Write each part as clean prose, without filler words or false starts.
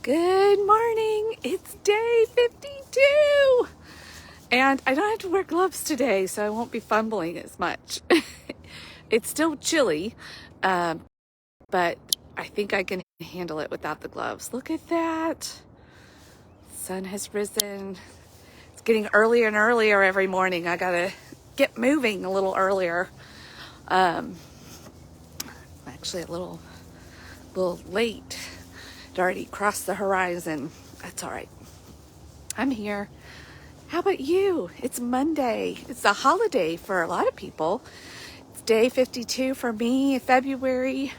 Good morning. It's day 52. And I don't have to wear gloves today, so I won't be fumbling as much. It's still chilly, but I think I can handle it without the gloves. Look at that. Sun has risen. It's getting earlier and earlier every morning. I gotta get moving a little earlier. I'm actually a little late. It already crossed the horizon. That's all right. I'm here. How about you? It's Monday. It's a holiday for a lot of people. It's day 52 for me, February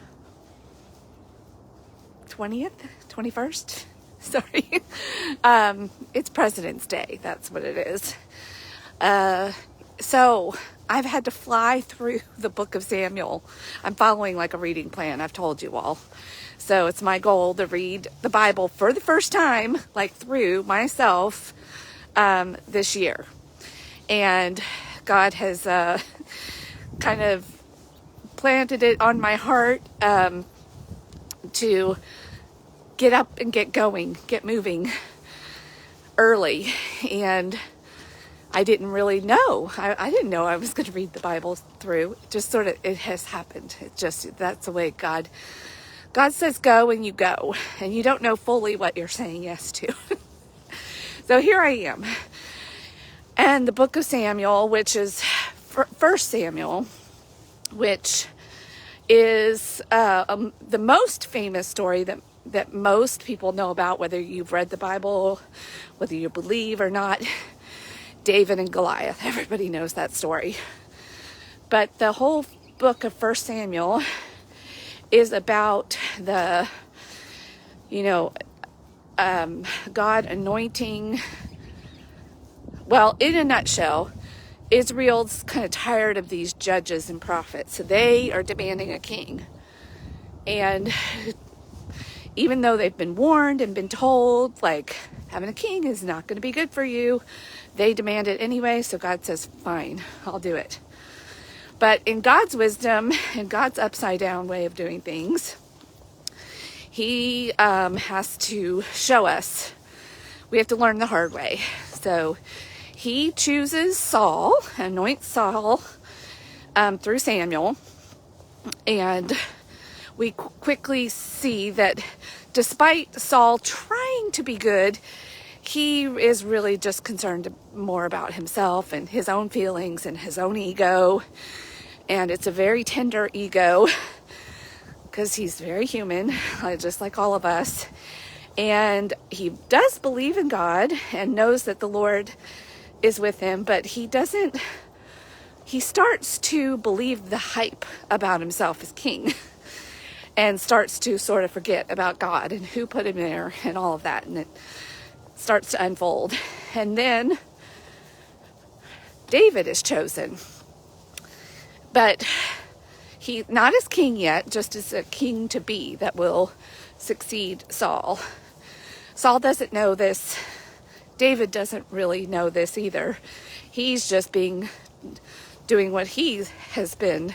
20th, 21st. Sorry. It's President's Day. That's what it is. So I've had to fly through the book of Samuel. I'm following like a reading plan, I've told you all. So it's my goal to read the Bible for the first time, like through myself, this year. And God has kind of planted it on my heart to get up and get going, get moving early. And I didn't really know. I didn't know I was going to read the Bible through. Just sort of, it has happened. It just, that's the way God says go and you go. And you don't know fully what you're saying yes to. So here I am. And the book of Samuel, which is First Samuel, which is the most famous story that most people know about, whether you've read the Bible, whether you believe or not. David and Goliath. Everybody knows that story. But the whole book of First Samuel is about the, God anointing. Well, in a nutshell, Israel's kind of tired of these judges and prophets. So they are demanding a king. And even though they've been warned and been told, like, having a king is not going to be good for you, they demand it anyway. So God says, fine, I'll do it. But in God's wisdom and God's upside down way of doing things, he has to show us. We have to learn the hard way. So he chooses Saul, anoints Saul through Samuel. And we quickly see that despite Saul trying to be good, he is really just concerned more about himself and his own feelings and his own ego. And it's a very tender ego because he's very human, just like all of us. And he does believe in God and knows that the Lord is with him, but he starts to believe the hype about himself as king and starts to sort of forget about God and who put him there and all of that. And it starts to unfold. And then David is chosen. But he not as king yet, just as a king to be that will succeed Saul. Saul doesn't know this. David doesn't really know this either. He's just doing what he has been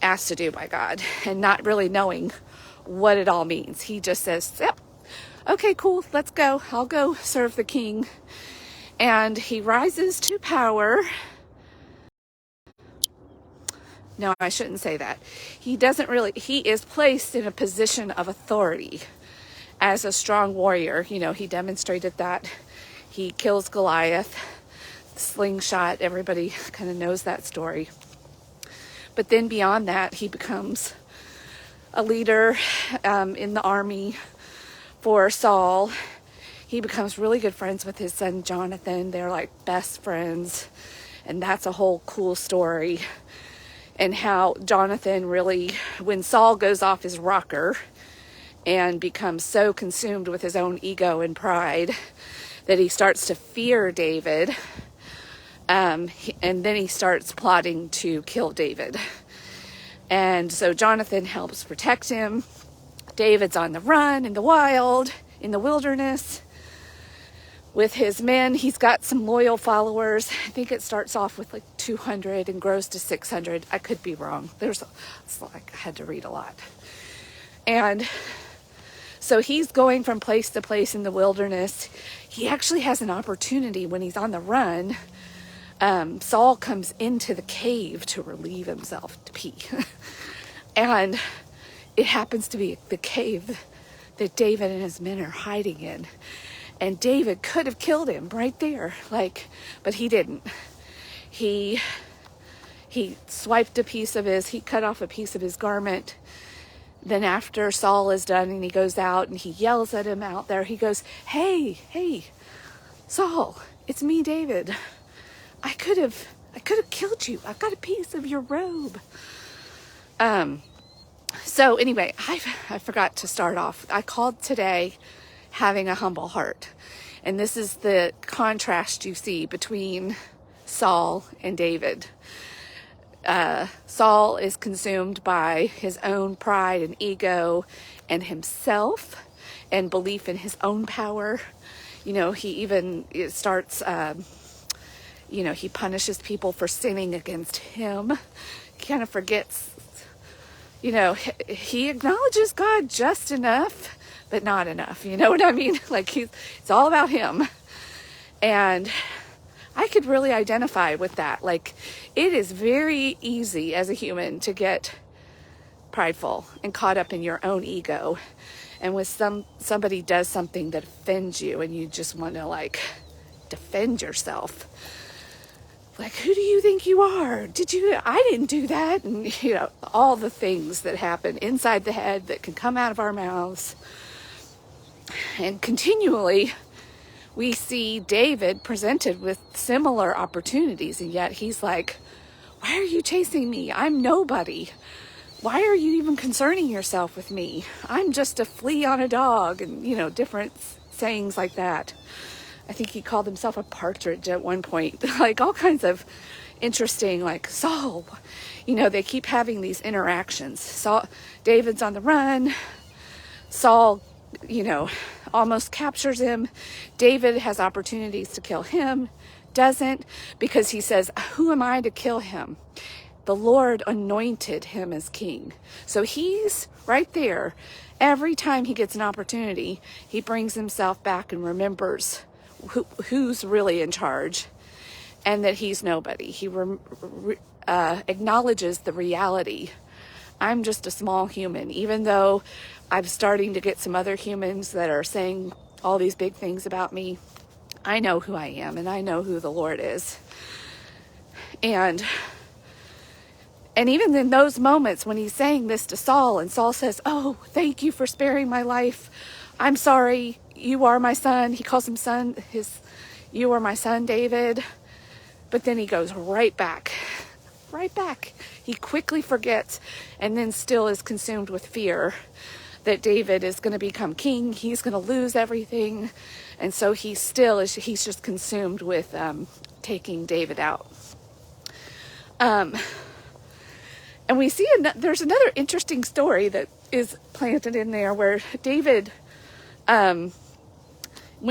asked to do by God and not really knowing what it all means. He just says, yep, okay, cool, let's go. I'll go serve the king. And he rises to power. No, I shouldn't say that. He is placed in a position of authority as a strong warrior. He demonstrated that. He kills Goliath, slingshot. Everybody kind of knows that story. But then beyond that, he becomes a leader in the army for Saul. He becomes really good friends with his son Jonathan. They're like best friends. And that's a whole cool story. And how Jonathan really, when Saul goes off his rocker and becomes so consumed with his own ego and pride that he starts to fear David, and then he starts plotting to kill David. And so Jonathan helps protect him. David's on the run in the wild, in the wilderness with his men. He's got some loyal followers. I think it starts off with like 200 and grows to 600. I could be wrong. I had to read a lot. And So he's going from place to place in the wilderness. He actually has an opportunity when he's on the run. Saul comes into the cave to relieve himself, to pee. And it happens to be the cave that David and his men are hiding in. And David could have killed him right there, but he didn't. He swiped he cut off a piece of his garment. Then after Saul is done and he goes out and he yells at him out there, he goes, hey, Saul, it's me, David. I could have killed you. I've got a piece of your robe. So anyway, I forgot to start off. I called today having a humble heart. And this is the contrast you see between Saul and David. Saul is consumed by his own pride and ego and himself and belief in his own power. He even starts, he punishes people for sinning against him. He kind of forgets, he acknowledges God just enough, but not enough. You know what I mean? It's all about him. And I could really identify with that. It is very easy as a human to get prideful and caught up in your own ego. And when somebody does something that offends you and you just want to defend yourself. Who do you think you are? I didn't do that. And, all the things that happen inside the head that can come out of our mouths. And continually, we see David presented with similar opportunities, and yet he's like, why are you chasing me? I'm nobody. Why are you even concerning yourself with me? I'm just a flea on a dog, and, different sayings like that. I think he called himself a partridge at one point. All kinds of interesting, Saul. They keep having these interactions. David's on the run. Saul, almost captures him. David has opportunities to kill him, doesn't, because he says, who am I to kill him? The Lord anointed him as king. So he's right there. Every time he gets an opportunity, he brings himself back and remembers who's really in charge and that he's nobody. He acknowledges the reality. I'm just a small human, even though I'm starting to get some other humans that are saying all these big things about me. I know who I am, and I know who the Lord is. And even in those moments when he's saying this to Saul, and Saul says, oh, thank you for sparing my life. I'm sorry. You are my son. He calls him son. You are my son, David. But then he goes right back. He quickly forgets and then still is consumed with fear that David is going to become king. He's going to lose everything. And so he's just consumed with taking David out. And we see there's another interesting story that is planted in there where David, when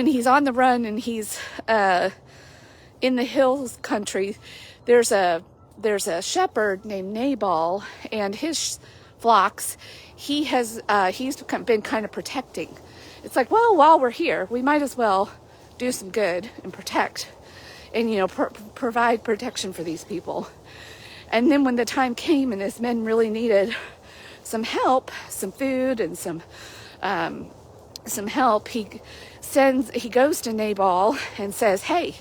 he's on the run and he's in the hills country, there's a shepherd named Nabal and his flocks. He's been kind of protecting. It's well, while we're here, we might as well do some good and protect and, provide protection for these people. And then when the time came and his men really needed some help, some food and some help, he goes to Nabal and says, hey,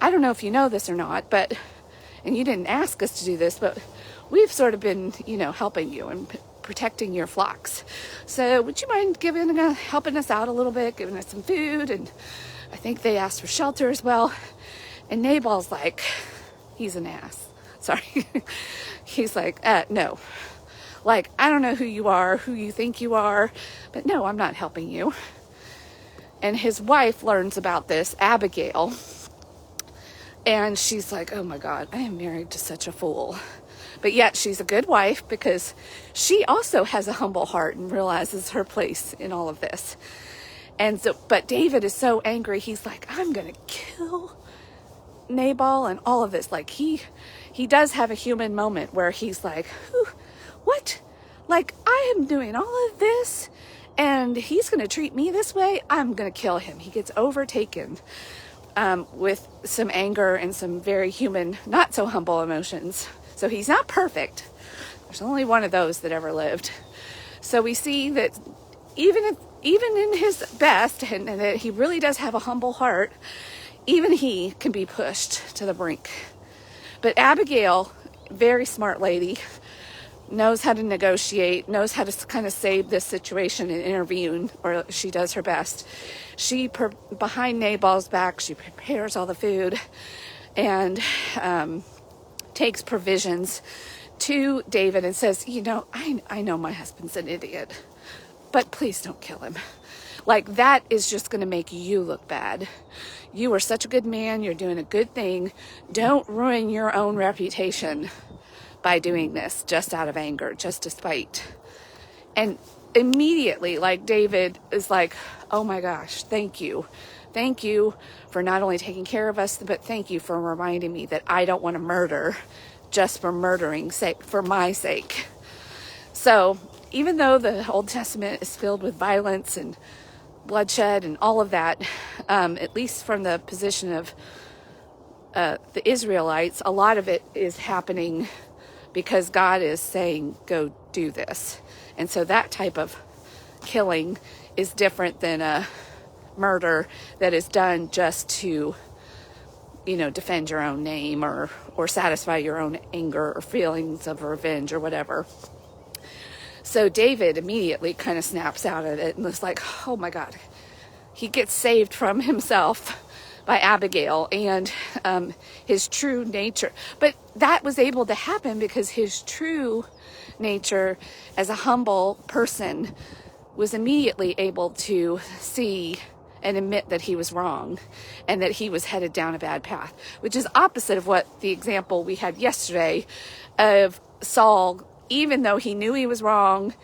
I don't know if you know this or not, and you didn't ask us to do this, but we've sort of been, helping you and protecting your flocks. So would you mind helping us out a little bit, giving us some food? And I think they asked for shelter as well. And Nabal's he's an ass. Sorry. He's no. I don't know who you are, who you think you are, but no, I'm not helping you. And his wife learns about this, Abigail. And she's oh my God, I am married to such a fool. But yet she's a good wife because she also has a humble heart and realizes her place in all of this. And so, but David is so angry. He's I'm going to kill Nabal and all of this. He does have a human moment where he's what? I am doing all of this and he's going to treat me this way. I'm going to kill him. He gets overtaken with some anger and some very human, not so humble emotions. So he's not perfect. There's only one of those that ever lived. So we see that even in his best, and that he really does have a humble heart, even he can be pushed to the brink. But Abigail, very smart lady, knows how to negotiate, knows how to kind of save this situation and intervene, or she does her best. She, behind Nabal's back, she prepares all the food and takes provisions to David and says, I know my husband's an idiot, but please don't kill him. Like, that is just going to make you look bad. You are such a good man. You're doing a good thing. Don't ruin your own reputation by doing this just out of anger, just to spite. And immediately, like, David is like, oh my gosh, thank you. Thank you for not only taking care of us, but thank you for reminding me that I don't want to murder just for murdering sake, for my sake. So even though the Old Testament is filled with violence and bloodshed and all of that, at least from the position of the Israelites, a lot of it is happening because God is saying, go do this. And so that type of killing is different than a murder that is done just to, defend your own name or satisfy your own anger or feelings of revenge or whatever. So David immediately kind of snaps out of it and is like, oh my God. He gets saved from himself by Abigail and his true nature. But that was able to happen because his true nature as a humble person was immediately able to see and admit that he was wrong and that he was headed down a bad path, which is opposite of what the example we had yesterday of Saul, even though he knew he was wrong,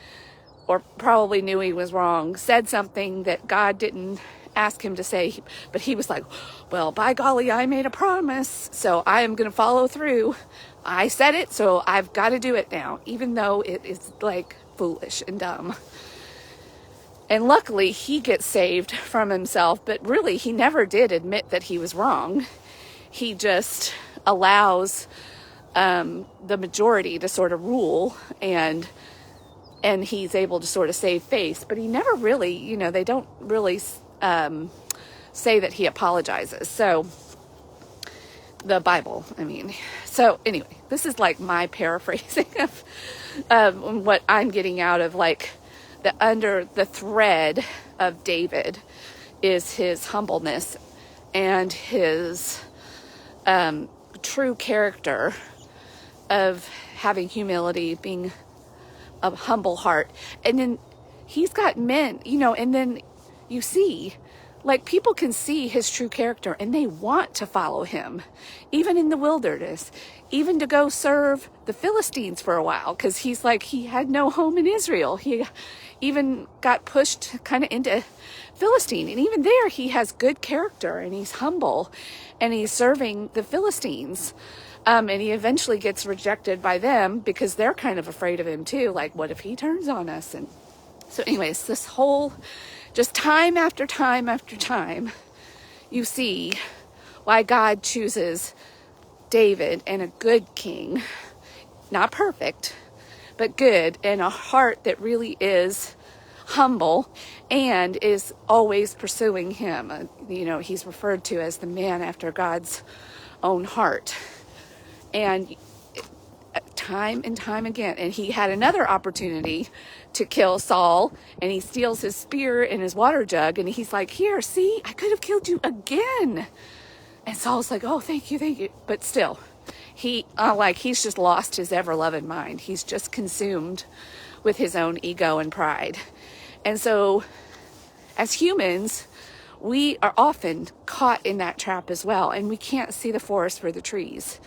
or probably knew he was wrong, said something that God didn't ask him to say, but he was like, well, by golly, I made a promise, so I am going to follow through. I said it, so I've got to do it now, even though it is like foolish and dumb. And luckily, he gets saved from himself, but really, he never did admit that he was wrong. He just allows the majority to sort of rule, and he's able to sort of save face. But he never really, they don't really say that he apologizes. So, the Bible, So anyway, this is like my paraphrasing of what I'm getting out of, like, under the thread of David is his humbleness and his true character of having humility, being a humble heart. And then he's got men, and then you see, like, people can see his true character and they want to follow him, even in the wilderness, even to go serve the Philistines for a while, because he's like, he had no home in Israel. He even got pushed kind of into Philistine. And even there, he has good character and he's humble and he's serving the Philistines. And he eventually gets rejected by them because they're kind of afraid of him too. Like, what if he turns on us? And so anyways, this whole, just time after time after time, you see why God chooses David and a good king, not perfect, but good, and a heart that really is humble and is always pursuing him. He's referred to as the man after God's own heart. And time and time again, and he had another opportunity to kill Saul, and he steals his spear and his water jug, and he's like, here, see, I could have killed you again. And Saul's like, oh, thank you. But still, he's just lost his ever-loving mind. He's just consumed with his own ego and pride. And so, as humans, we are often caught in that trap as well, and we can't see the forest for the trees.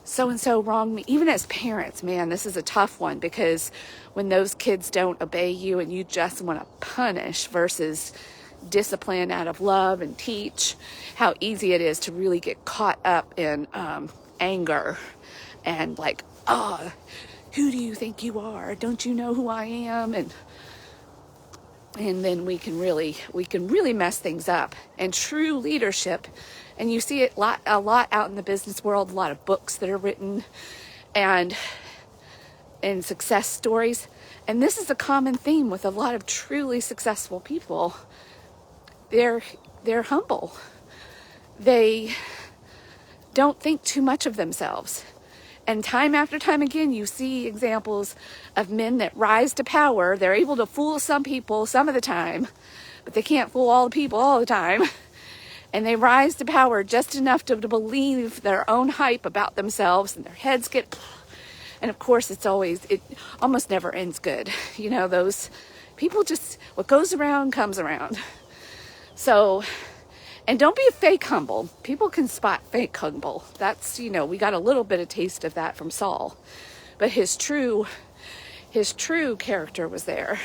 So-and-so wronged me. Even as parents, man, this is a tough one, because when those kids don't obey you and you just want to punish versus discipline out of love and teach, how easy it is to really get caught up in anger and like, oh, who do you think you are? Don't you know who I am? And And then we can really mess things up. And true leadership, and you see it a lot out in the business world, a lot of books that are written and success stories. And this is a common theme with a lot of truly successful people. They're humble. They don't think too much of themselves. And time after time again, you see examples of men that rise to power. They're able to fool some people some of the time, but they can't fool all the people all the time. And they rise to power just enough to believe their own hype about themselves, and their heads get... And of course, it almost never ends good. You know, those people just, what goes around comes around. So, and don't be a fake humble. People can spot fake humble. That's, you know, we got a little bit of taste of that from Saul. But his true character was there.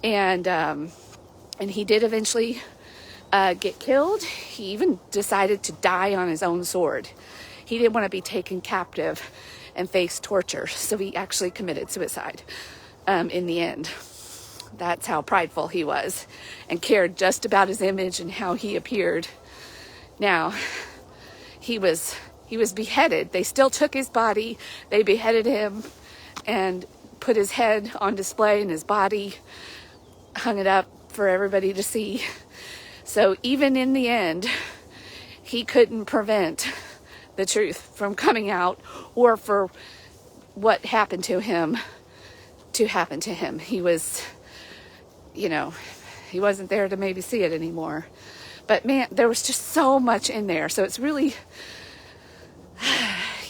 And he did eventually get killed. He even decided to die on his own sword. He didn't want to be taken captive and face torture. So he actually committed suicide in the end. That's how prideful he was, and cared just about his image and how he appeared. Now, he was beheaded. They still took his body. They beheaded him and put his head on display, and his body, hung it up for everybody to see. So even in the end, he couldn't prevent the truth from coming out, or for what happened to him to happen to him. He was, you know, he wasn't there to maybe see it anymore. But man, there was just so much in there. So it's really,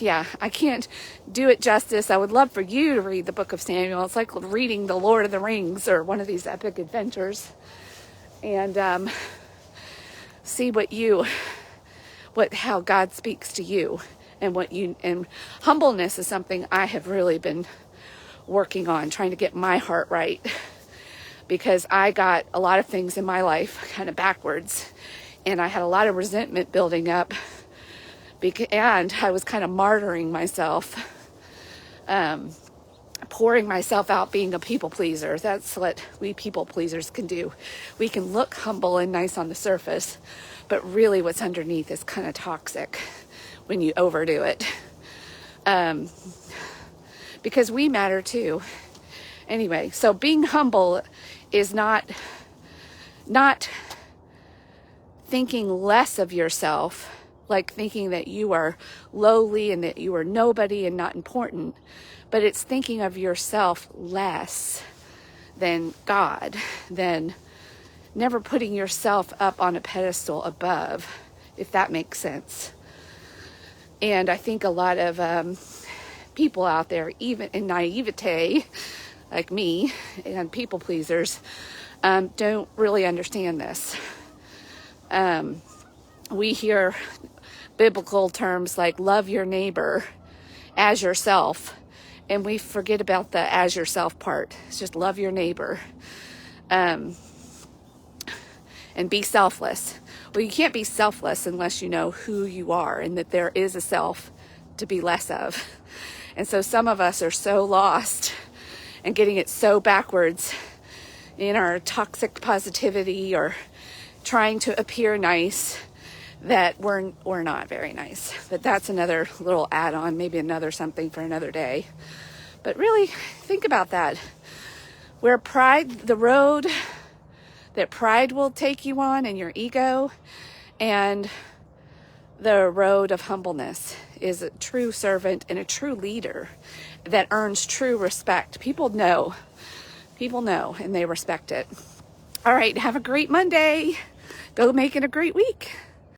yeah, I can't do it justice. I would love for you to read the book of Samuel. It's like reading the Lord of the Rings or one of these epic adventures, and see how God speaks to you, and humbleness is something I have really been working on, trying to get my heart right, because I got a lot of things in my life kind of backwards, and I had a lot of resentment building up, and I was kind of martyring myself, pouring myself out, being a people pleaser. That's what we people pleasers can do. We can look humble and nice on the surface, but really what's underneath is kind of toxic when you overdo it. Because we matter too. Anyway, so being humble is not thinking less of yourself, like thinking that you are lowly and that you are nobody and not important, but it's thinking of yourself less than God, than never putting yourself up on a pedestal above, if that makes sense. And I think a lot of people out there, even in naivete, like me, and people pleasers, don't really understand this. We hear biblical terms like love your neighbor as yourself, and we forget about the as yourself part. It's just love your neighbor. And be selfless. Well, you can't be selfless unless you know who you are and that there is a self to be less of. And so some of us are so lost and getting it so backwards in our toxic positivity or trying to appear nice that we're not very nice. But that's another little add-on, maybe another something for another day. But really think about that. Where the road that pride will take you on and your ego, and the road of humbleness is a true servant and a true leader that earns true respect. People know, and they respect it. All right, have a great Monday. Go make it a great week.